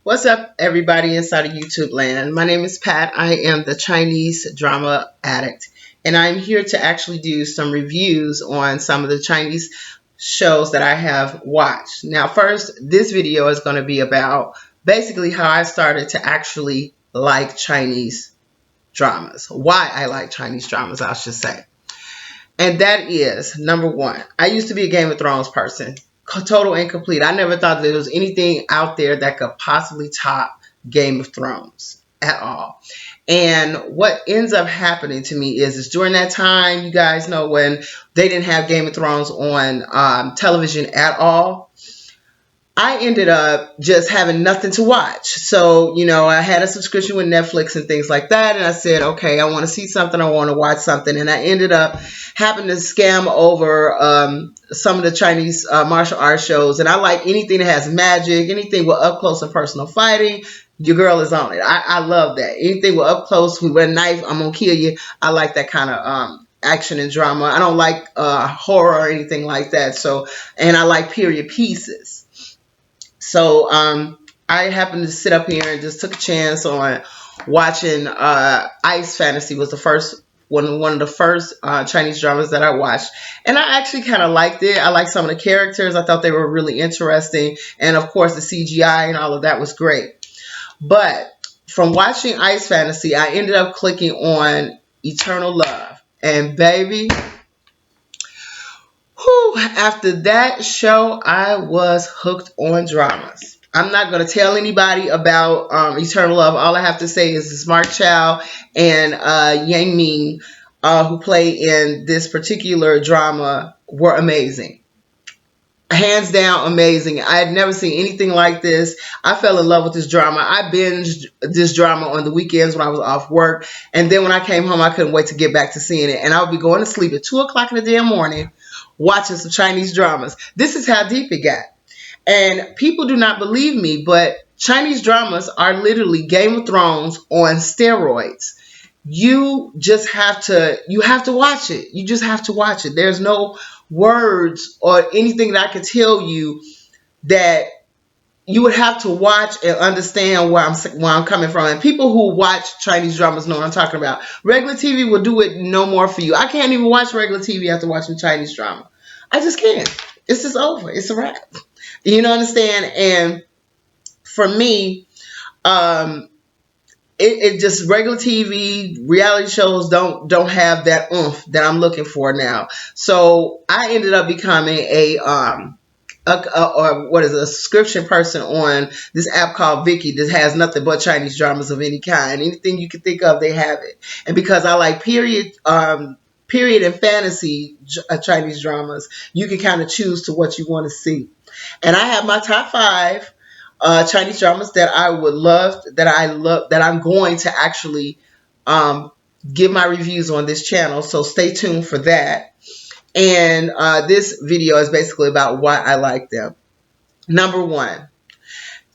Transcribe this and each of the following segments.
What's up, everybody inside of YouTube land? My name is Pat. I am the Chinese drama addict, and I'm here to actually do some reviews on some of the Chinese shows that I have watched. Now, first, this video is going to be about basically how I started to actually like Chinese dramas, why I like Chinese dramas, I should say. And that is number one. I used to be a Game of Thrones person. Total incomplete. I never thought there was anything out there that could possibly top Game of Thrones at all. And what ends up happening to me is during that time, you guys know, when they didn't have Game of Thrones on television at all, I ended up just having nothing to watch. So, I had a subscription with Netflix and things like that. And I said, okay, I want to see something. I want to watch something. And I ended up having to scam over some of the Chinese martial arts shows. And I like anything that has magic, anything with up close and personal fighting. Your girl is on it. I love that. Anything with up close, with a knife, I'm going to kill you. I like that kind of action and drama. I don't like horror or anything like that. So, and I like period pieces. So I happened to sit up here and just took a chance on watching Ice Fantasy. Was the first one of the first Chinese dramas that I watched, and I actually kind of liked it. I liked some of the characters. I thought they were really interesting, and of course the CGI and all of that was great. But from watching Ice Fantasy, I ended up clicking on Eternal Love, and baby, after that show, I was hooked on dramas. I'm not going to tell anybody about Eternal Love. All I have to say is Mark Chow and Yang Ming, who play in this particular drama, were amazing. Hands down, amazing. I had never seen anything like this. I fell in love with this drama. I binged this drama on the weekends when I was off work. And then when I came home, I couldn't wait to get back to seeing it. And I would be going to sleep at 2 o'clock in the damn morning watching some Chinese dramas. This is how deep it got. And people do not believe me, but Chinese dramas are literally Game of Thrones on steroids. You have to watch it. You just have to watch it. There's no words or anything that I could tell you that you would have to watch and understand where I'm coming from. And people who watch Chinese dramas know what I'm talking about. Regular TV will do it no more for you. I can't even watch regular TV after watching Chinese drama. I just can't. It's just over. It's a wrap. You know, understand? And for me, it just regular TV reality shows don't have that oomph that I'm looking for now. So I ended up becoming a subscription person on this app called Viki that has nothing but Chinese dramas of any kind. Anything you can think of, they have it. And because I like period and fantasy Chinese dramas, you can kind of choose to what you want to see. And I have my top 5 Chinese dramas that I'm going to actually give my reviews on this channel. So stay tuned for that. And this video is basically about why I like them. Number 1,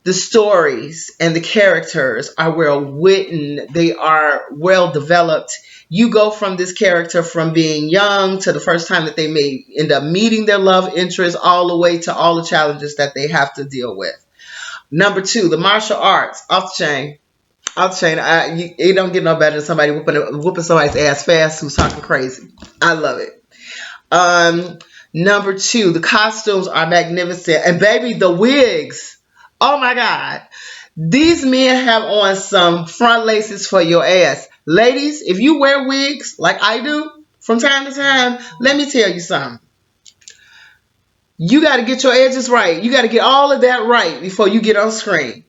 the stories and the characters are well written. They are well developed. You go from this character from being young to the first time that they may end up meeting their love interest, all the way to all the challenges that they have to deal with. Number 2, the martial arts, off the chain. Off the chain. It don't get no better than somebody whooping somebody's ass fast who's talking crazy. I love it. Number 2, the costumes are magnificent. And baby, the wigs. Oh my God. These men have on some front laces for your ass. Ladies, if you wear wigs like I do from time to time, let me tell you something. You got to get your edges right. You got to get all of that right before you get on screen.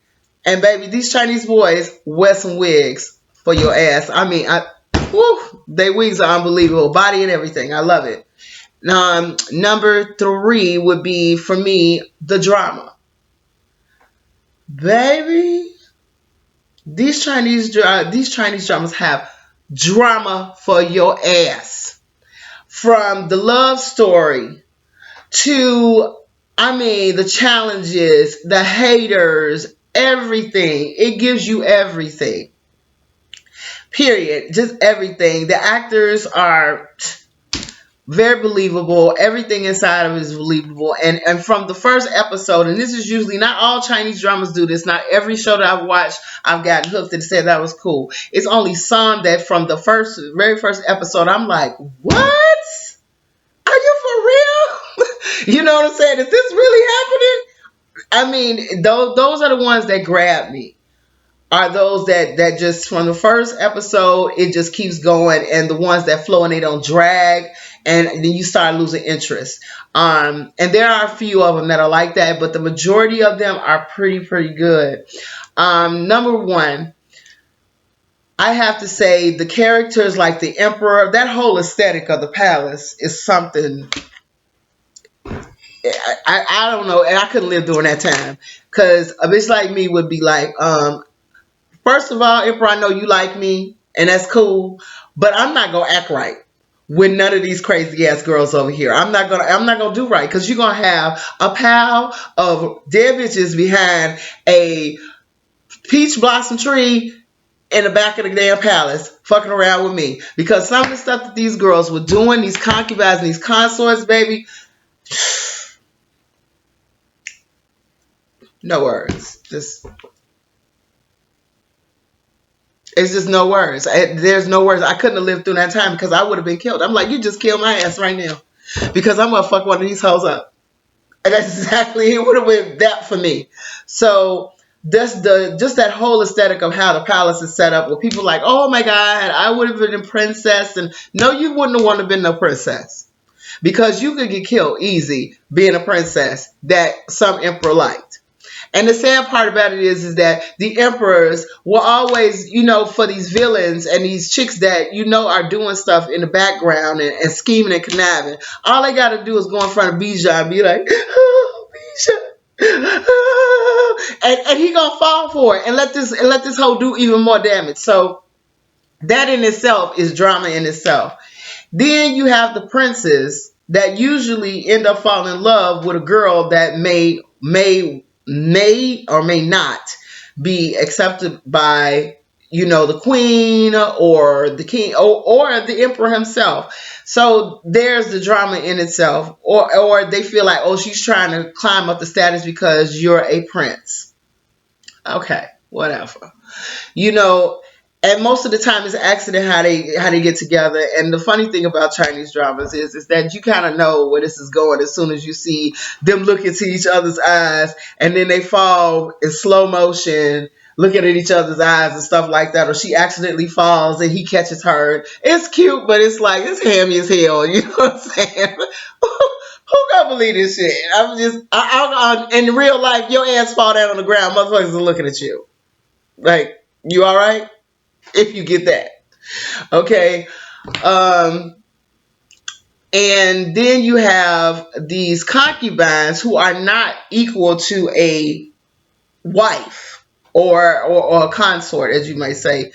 And baby, these Chinese boys wear some wigs for your ass. I mean, their wigs are unbelievable. Body and everything. I love it. Number 3 would be, for me, the drama. Baby, these Chinese dramas have drama for your ass. From the love story to, the challenges, the haters, everything. It gives you everything. Period. Just everything. The actors are Very believable. Everything inside of it is believable. And from the first episode, and this is usually not all Chinese dramas do this. Not every show that I've watched, I've gotten hooked and said that was cool. It's only some that from the very first episode, I'm like, what? Are you for real? You know what I'm saying? Is this really happening? I mean, those are the ones that grab me. Are those that just from the first episode it just keeps going, and the ones that flow and they don't drag, and then you start losing interest. And there are a few of them that are like that, but the majority of them are pretty good. Number one, I have to say the characters like the Emperor, that whole aesthetic of the palace is something. I don't know, and I couldn't live during that time, because a bitch like me would be like, first of all, Emperor, I know you like me, and that's cool, but I'm not gonna act right with none of these crazy ass girls over here. I'm not gonna do right, because you're gonna have a pile of dead bitches behind a peach blossom tree in the back of the damn palace fucking around with me. Because some of the stuff that these girls were doing, these concubines and these consorts, baby, no words. It's just no words. There's no words. I couldn't have lived through that time, because I would have been killed. I'm like, you just killed my ass right now, because I'm gonna fuck one of these hoes up. And that's exactly, it would have been that for me. So just that whole aesthetic of how the palace is set up, where people like, oh my God, I would have been a princess. And no, you wouldn't have wanted to be no princess, because you could get killed easy being a princess that some emperor liked. And the sad part about it is that the emperors will always, for these villains and these chicks that, are doing stuff in the background and scheming and conniving. All they got to do is go in front of Bijan and be like, oh, Bijan. Oh. And he going to fall for it and let this hoe do even more damage. So that in itself is drama in itself. Then you have the princes that usually end up falling in love with a girl that may or may not be accepted by, the queen or the king or the emperor himself. So there's the drama in itself. Or they feel like, oh, she's trying to climb up the status because you're a prince. Okay, whatever. And most of the time it's an accident how they get together. And the funny thing about Chinese dramas is that you kind of know where this is going as soon as you see them look into each other's eyes, and then they fall in slow motion, looking at each other's eyes and stuff like that. Or she accidentally falls and he catches her. It's cute, but it's like, it's hammy as hell. You know what I'm saying? Who gonna believe this shit? In real life, your ass fall down on the ground, motherfuckers are looking at you. Like, you all right? If you get that. Okay. And then you have these concubines who are not equal to a wife or a consort, as you might say.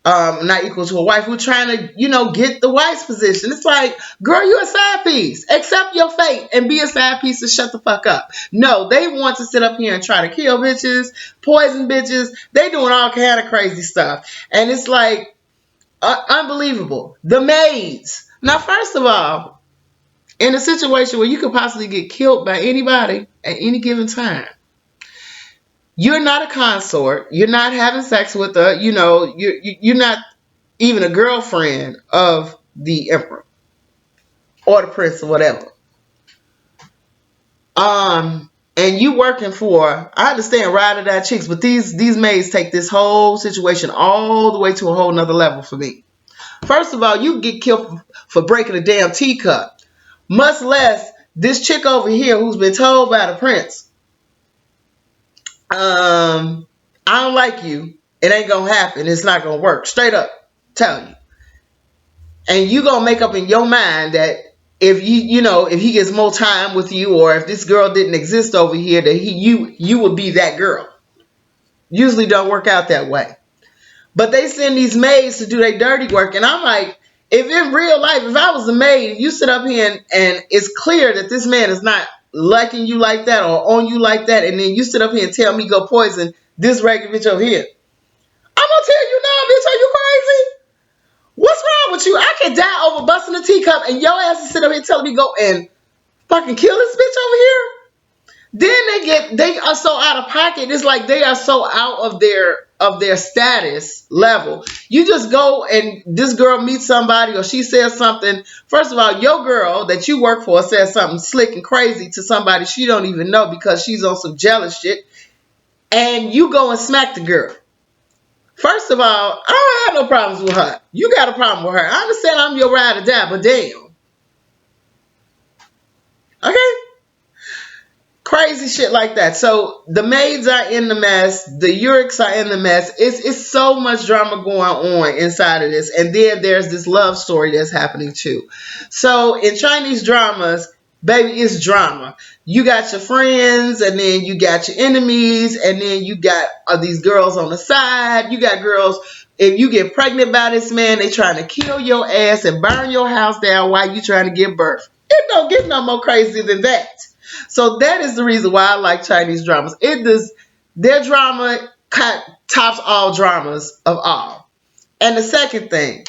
Not equal to a wife, who trying to, get the wife's position. It's like, girl, you a side piece. Accept your fate and be a side piece and shut the fuck up. No, they want to sit up here and try to kill bitches, poison bitches. They doing all kind of crazy stuff. And it's like, unbelievable. The maids. Now, first of all, in a situation where you could possibly get killed by anybody at any given time, you're not a consort. You're not having sex with you're not even a girlfriend of the emperor or the prince or whatever. And you working for, I understand ride or die chicks, but these maids take this whole situation all the way to a whole nother level for me. First of all, you get killed for breaking a damn teacup. Much less this chick over here who's been told by the prince, I don't like you. It ain't gonna happen. It's not gonna work. Straight up tell you. And you gonna make up in your mind that if if he gets more time with you, or if this girl didn't exist over here, that you would be that girl. Usually don't work out that way. But they send these maids to do their dirty work, and I'm like, if in real life, if I was a maid, you sit up here and it's clear that this man is not liking you like that or on you like that, and then you sit up here and tell me go poison this ragged bitch over here, I'm gonna tell you, no, bitch, are you crazy? What's wrong with you? I can die over busting a teacup, and your ass is sitting up here telling me go and fucking kill this bitch over here. Then they are so out of pocket. It's like they are so out of their status level. You just go and this girl meets somebody or she says something. First of all, your girl that you work for says something slick and crazy to somebody she don't even know because she's on some jealous shit, and you go and smack the girl. First of all, I don't have no problems with her. You got a problem with her. I understand I'm your ride or die, but damn. Okay? Crazy shit like that. So the maids are in the mess. The Urics are in the mess. It's so much drama going on inside of this. And then there's this love story that's happening too. So in Chinese dramas, baby, it's drama. You got your friends, and then you got your enemies, and then you got these girls on the side. You got girls, if you get pregnant by this man, they trying to kill your ass and burn your house down while you trying to give birth. It don't get no more crazy than that. So that is the reason why I like Chinese dramas. Their drama tops all dramas of all. And the second thing,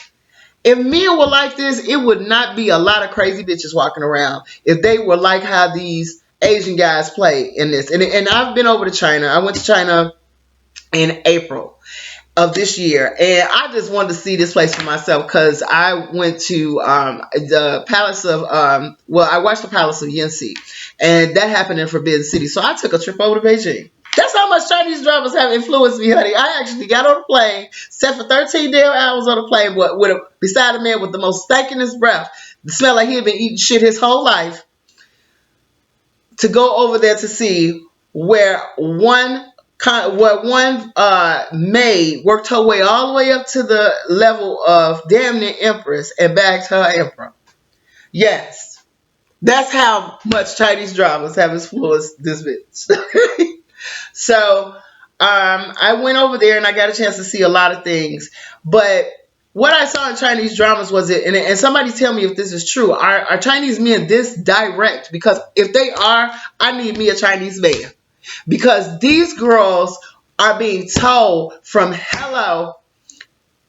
if men were like this, it would not be a lot of crazy bitches walking around if they were like how these Asian guys play in this. And I've been over to China. I went to China in April of this year, and I just wanted to see this place for myself because I went to the Palace of I watched the Palace of Yanxi, and that happened in Forbidden City. So I took a trip over to Beijing. That's how much Chinese dramas have influenced me, honey. I actually got on a plane, sat for 13 damn hours on a plane beside a man with the most stinking breath, the smell like he had been eating shit his whole life, to go over there to see where one maid worked her way all the way up to the level of damn near empress and bagged her emperor. Yes, that's how much Chinese dramas have influenced this bitch. So I went over there and I got a chance to see a lot of things. But what I saw in Chinese dramas was and somebody tell me if this is true. Are Chinese men this direct? Because if they are, I need me a Chinese man. Because these girls are being told from hello,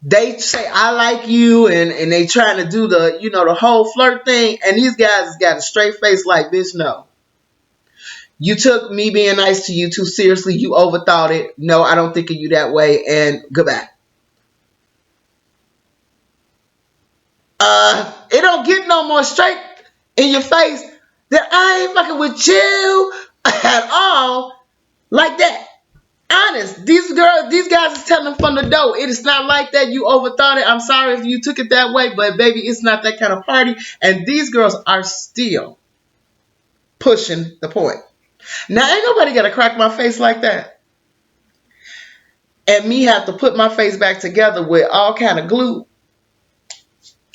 they say I like you, and they trying to do the whole flirt thing, and these guys got a straight face like, bitch, no. You took me being nice to you too seriously. You overthought it. No, I don't think of you that way, and goodbye. It don't get no more straight in your face that I ain't fucking with you at all like that. Honest, these guys is telling from the door. It is not like that. You overthought it. I'm sorry if you took it that way, but baby, it's not that kind of party. And these girls are still pushing the point. Now, ain't nobody got to crack my face like that. And me have to put my face back together with all kind of glue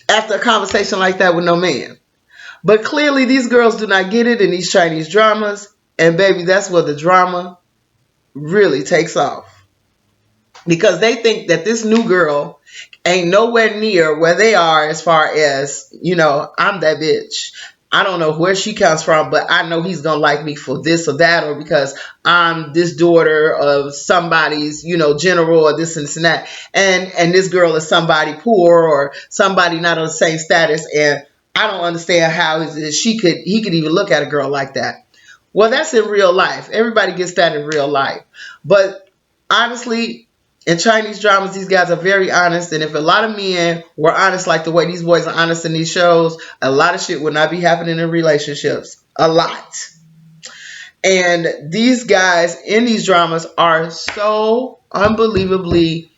after a conversation like that with no man. But clearly, these girls do not get it in these Chinese dramas. And baby, that's where the drama really takes off. Because they think that this new girl ain't nowhere near where they are as far as, I'm that bitch. I don't know where she comes from, but I know he's going to like me for this or that, or because I'm this daughter of somebody's, general or this and that. And this girl is somebody poor or somebody not on the same status. And I don't understand how he could even look at a girl like that. Well, that's in real life. Everybody gets that in real life. But honestly, in Chinese dramas, these guys are very honest. And if a lot of men were honest like the way these boys are honest in these shows, a lot of shit would not be happening in relationships. A lot. And these guys in these dramas are so unbelievably,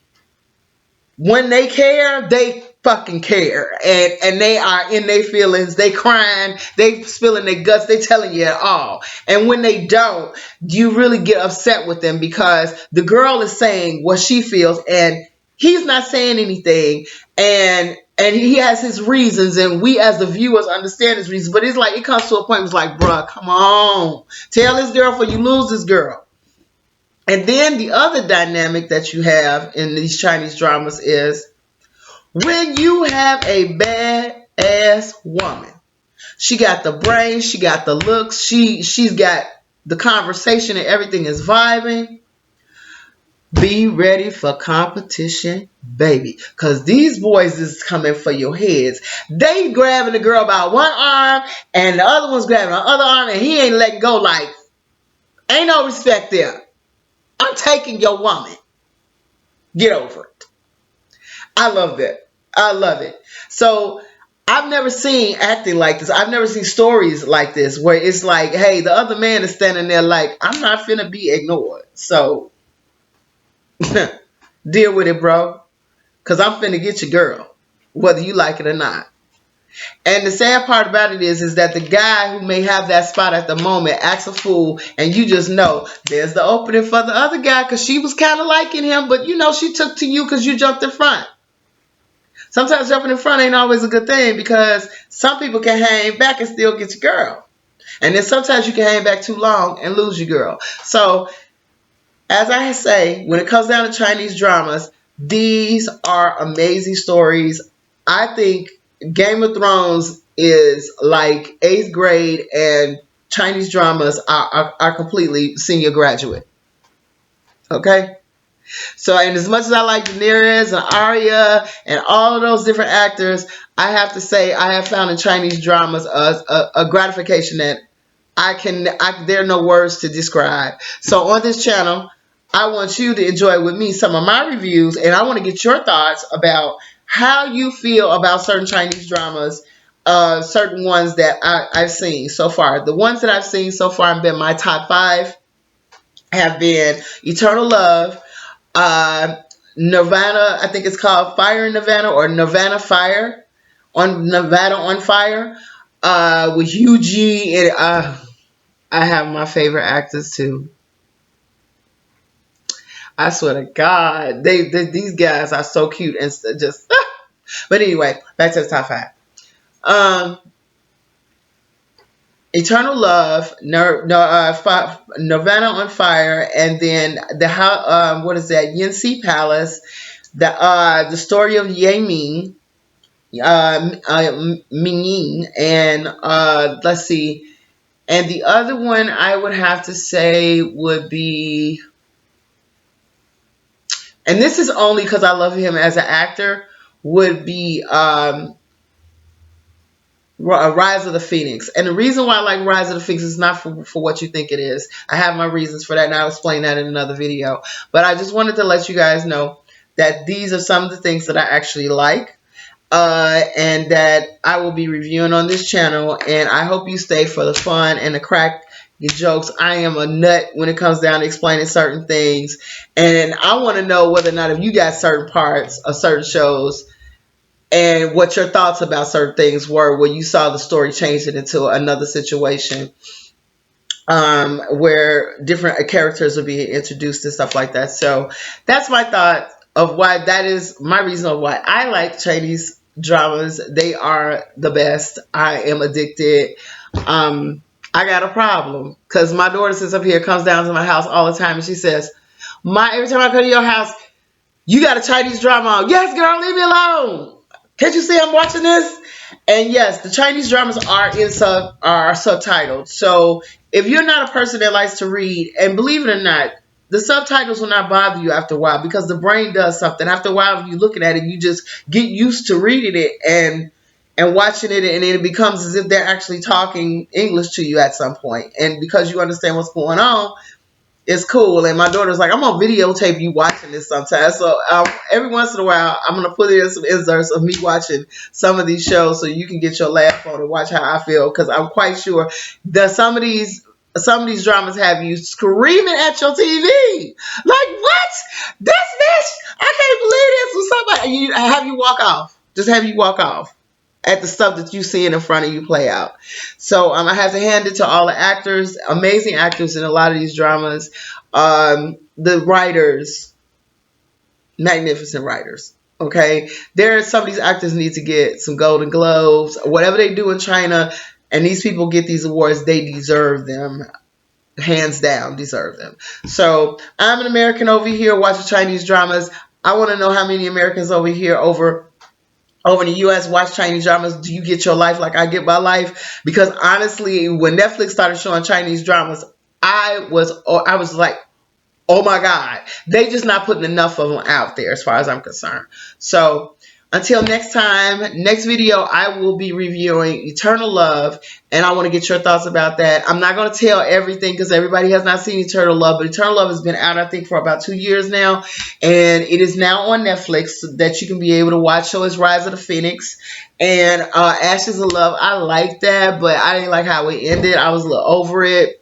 when they care, they fucking care, and they are in their feelings, they crying, they spilling their guts, they telling you it all. And when they don't, you really get upset with them because the girl is saying what she feels and he's not saying anything, and he has his reasons, and we as the viewers understand his reasons, but it's like it comes to a point where it's like, bruh, come on, tell this girl before you lose this girl. And then the other dynamic that you have in these Chinese dramas is when you have a bad ass woman, she got the brains, she got the looks, she's got the conversation and everything is vibing. Be ready for competition, baby. Because these boys is coming for your heads. They grabbing the girl by one arm and the other one's grabbing the other arm and he ain't letting go like, ain't no respect there. I'm taking your woman. Get over it. I love that. I love it. So I've never seen acting like this. I've never seen stories like this where it's like, hey, the other man is standing there like, I'm not finna be ignored. So deal with it, bro. Because I'm finna get your girl, whether you like it or not. And the sad part about it is that the guy who may have that spot at the moment acts a fool, and you just know there's the opening for the other guy because she was kind of liking him, but you know she took to you because you jumped in front. Sometimes jumping in front ain't always a good thing because some people can hang back and still get your girl. And then sometimes you can hang back too long and lose your girl. So, as I say, when it comes down to Chinese dramas, these are amazing stories. I think Game of Thrones is like 8th grade and Chinese dramas are completely senior graduate. Okay? So, and as much as I like Daenerys and Arya and all of those different actors, I have to say I have found in Chinese dramas a gratification that there are no words to describe. So on this channel, I want you to enjoy with me some of my reviews, and I want to get your thoughts about how you feel about certain Chinese dramas, certain ones that I've seen so far. The ones that I've seen so far have been my top 5 have been Eternal Love, Nirvana, I think it's called Fire in Nirvana or Nirvana Fire on Nevada on Fire, with Hugh G and I have my favorite actors too. I swear to God, these guys are so cute and just. But anyway, back to the top 5. Eternal Love, Nirvana on Fire, and then what is that? Yanxi Palace, the story of Ye Ming, Ming, and let's see, and the other one I would have to say would be, and this is only because I love him as an actor, would be Rise of the Phoenix. And the reason why I like Rise of the Phoenix is not for what you think it is. I have my reasons for that, and I'll explain that in another video. But I just wanted to let you guys know that these are some of the things that I actually like, and that I will be reviewing on this channel. And I hope you stay for the fun and the crack your jokes. I am a nut when it comes down to explaining certain things. And I want to know whether or not if you got certain parts of certain shows and what your thoughts about certain things were when you saw the story change it into another situation, where different characters will be introduced and stuff like that. So that's my thought of why that is my reason of why I like Chinese dramas. They are the best. I am addicted. I got a problem because my daughter sits up here, comes down to my house all the time, and she says, every time I come to your house, you got a Chinese drama on. Yes, girl, leave me alone. Can't you see I'm watching this? And yes, the Chinese dramas are subtitled. So if you're not a person that likes to read, and believe it or not, the subtitles will not bother you after a while because the brain does something. After a while, if you're looking at it, you just get used to reading it and watching it, and then it becomes as if they're actually talking English to you at some point. And because you understand what's going on, it's cool. And my daughter's like, I'm going to videotape you watching this sometimes. So every once in a while, I'm going to put in some inserts of me watching some of these shows so you can get your laugh on and watch how I feel. Because I'm quite sure that some of these dramas have you screaming at your TV. Like, what? This? I can't believe this was somebody. Have you walk off. Just have you walk off at the stuff that you see in front of you play out. So I have to hand it to all the actors, amazing actors in a lot of these dramas. The writers, magnificent writers. Okay, some of these actors need to get some Golden Globes, whatever they do in China, and these people get these awards. They deserve them, hands down, deserve them. So I'm an American over here watching Chinese dramas. I want to know how many Americans over here over in the U.S. watch Chinese dramas. Do you get your life like I get my life? Because honestly, when Netflix started showing Chinese dramas, I was like, oh my God, they just not putting enough of them out there as far as I'm concerned. So until next time, next video, I will be reviewing Eternal Love, and I want to get your thoughts about that. I'm not going to tell everything because everybody has not seen Eternal Love, but Eternal Love has been out, I think, for about 2 years now, and it is now on Netflix so that you can be able to watch. So it's Rise of the Phoenix and Ashes of Love. I like that, but I didn't like how it ended. I was a little over it.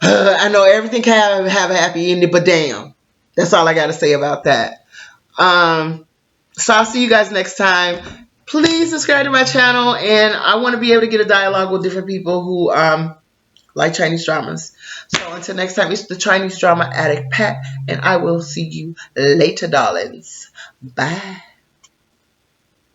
I know everything can have a happy ending, but damn, that's all I got to say about that. So I'll see you guys next time. Please subscribe to my channel, and I want to be able to get a dialogue with different people who like Chinese dramas. So until next time, it's the Chinese drama addict Pat, and I will see you later, darlings. Bye.